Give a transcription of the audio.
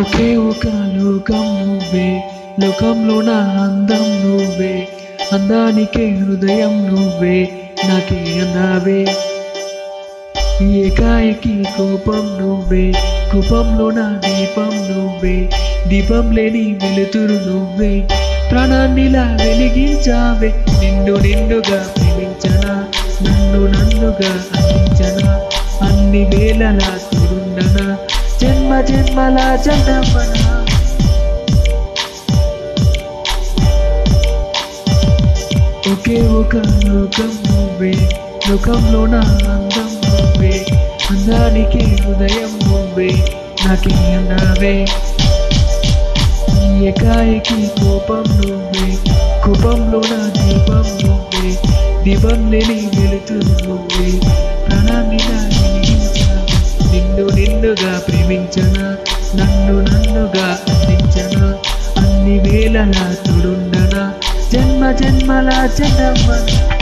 ఒకే ఒక లోకం నువ్వే, లోకంలో నా అందం నువ్వే, అందానికే హృదయం నువ్వే, నాకే అన్నావే. ఏకాఏకి కోపం నువ్వే, కోపంలో నా దీపం నువ్వే, దీపం లేని వెలుతురు నువ్వే, ప్రాణాన్నిలా వెలిగించావే. నిన్ను నిన్నుగా ప్రేమించనా, నన్ను నన్నుగా అందించనా, అన్ని వేళలా తోడుండనా, జన్మ జన్మల చందమ్మనా. ఒకే ఒక లోకం నువ్వే, లోకంలో నా అందం నువ్వే, అందానికి హృదయం నువ్వే, నాకే అన్నావే. ఏకాఏకి కోపం నువ్వే, కోపంలో నా దీపం నువ్వే, దీపం లేని వెలుతురు నువ్వే, ప్రాణాన్ని నా వెలిగించావే. నిన్ను నిన్నుగా ప్రేమించనా, నన్ను నన్నుగా అందించనా, అన్ని వేళలా తోడుండనా, జన్మ జన్మల చందమ్మనా.